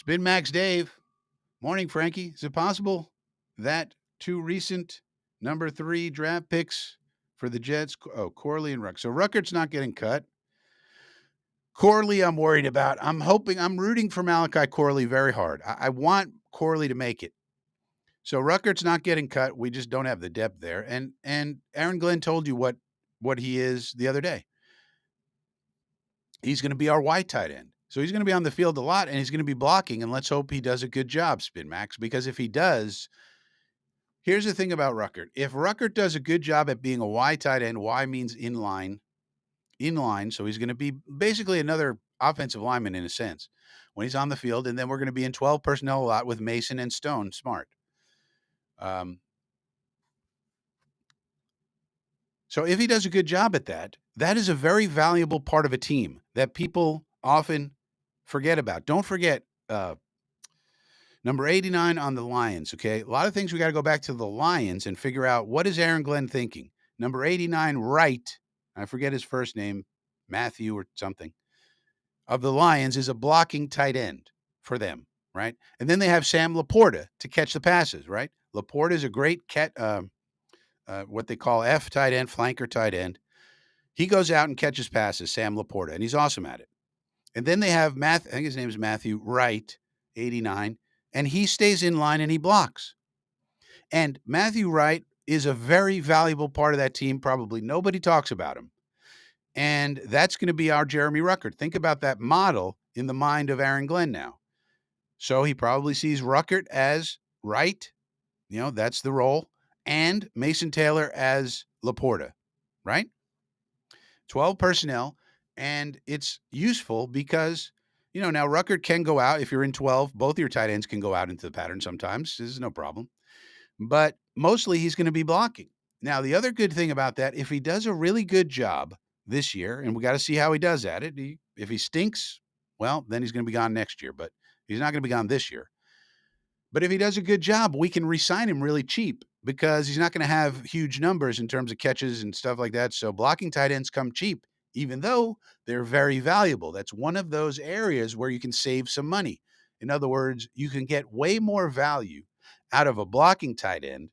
Spin Max Dave. Morning, Frankie. Is it possible that two recent number 3 draft picks for the Jets, Corley and Ruck. So Ruckert's not getting cut. Corley, I'm worried about. I'm rooting for Malachi Corley very hard. I want Corley to make it. So Ruckert's not getting cut. We just don't have the depth there. And Aaron Glenn told you what he is the other day. He's going to be our wide tight end. So he's going to be on the field a lot, and he's going to be blocking, and let's hope he does a good job, Spin Max, because if he does, here's the thing about Ruckert. If Ruckert does a good job at being a wide tight end, Y means in line, so he's going to be basically another offensive lineman in a sense when he's on the field, and then we're going to be in 12 personnel a lot with Mason and Stone, smart. So if he does a good job at that, that is a very valuable part of a team that people often forget about. Don't forget number 89 on the Lions, okay? A lot of things we got to go back to the Lions and figure out what is Aaron Glenn thinking. Number 89, Wright, I forget his first name, Matthew or something, of the Lions is a blocking tight end for them, right? And then they have Sam Laporta to catch the passes, right? Laporta is a great what they call F tight end, flanker tight end. He goes out and catches passes, Sam Laporta, and he's awesome at it. And then they have I think his name is Matthew Wright, 89, and he stays in line and he blocks. And Matthew Wright is a very valuable part of that team. Probably nobody talks about him. And that's going to be our Jeremy Ruckert. Think about that model in the mind of Aaron Glenn now. So he probably sees Ruckert as Wright, that's the role, and Mason Taylor as Laporta, right? 12 personnel, and it's useful because, now Ruckert can go out. If you're in 12, both your tight ends can go out into the pattern sometimes. This is no problem. But mostly he's going to be blocking. Now, the other good thing about that, if he does a really good job this year, and we got to see how he does at it. If he stinks, well, then he's going to be gone next year, but he's not going to be gone this year. But if he does a good job, we can re-sign him really cheap because he's not going to have huge numbers in terms of catches and stuff like that. So blocking tight ends come cheap, even though they're very valuable. That's one of those areas where you can save some money. In other words, you can get way more value out of a blocking tight end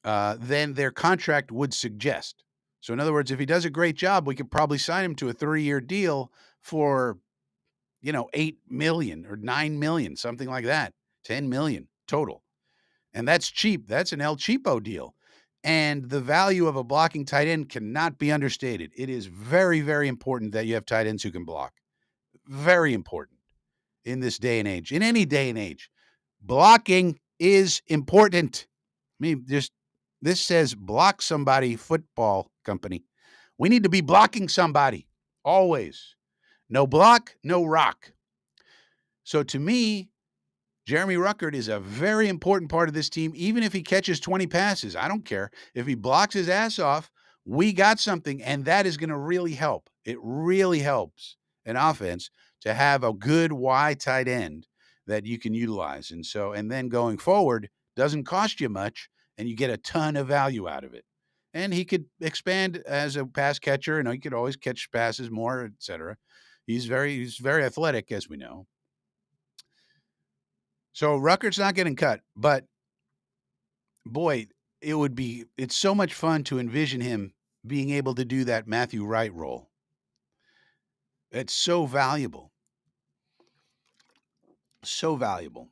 than their contract would suggest. So in other words, if he does a great job, we could probably sign him to a 3-year deal for, 8 million or 9 million, something like that, 10 million total. And that's cheap. That's an El Cheapo deal. And the value of a blocking tight end cannot be understated. It is very, very important that you have tight ends who can block. Very important in this day and age, in any day and age. Blocking is important. This says block somebody football company. We need to be blocking somebody always. No block, no rock. So to me, Jeremy Ruckert is a very important part of this team, even if he catches 20 passes. I don't care. If he blocks his ass off, we got something, and that is going to really help. It really helps an offense to have a good wide tight end that you can utilize. And then going forward, doesn't cost you much, and you get a ton of value out of it. And he could expand as a pass catcher, and he could always catch passes more, etc. He's very athletic, as we know. So Ruckert's not getting cut, but boy, it's so much fun to envision him being able to do that Matthew Wright role. It's so valuable. So valuable.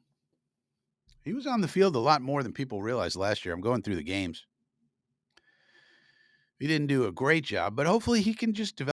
He was on the field a lot more than people realized last year. I'm going through the games. He didn't do a great job, but hopefully he can just develop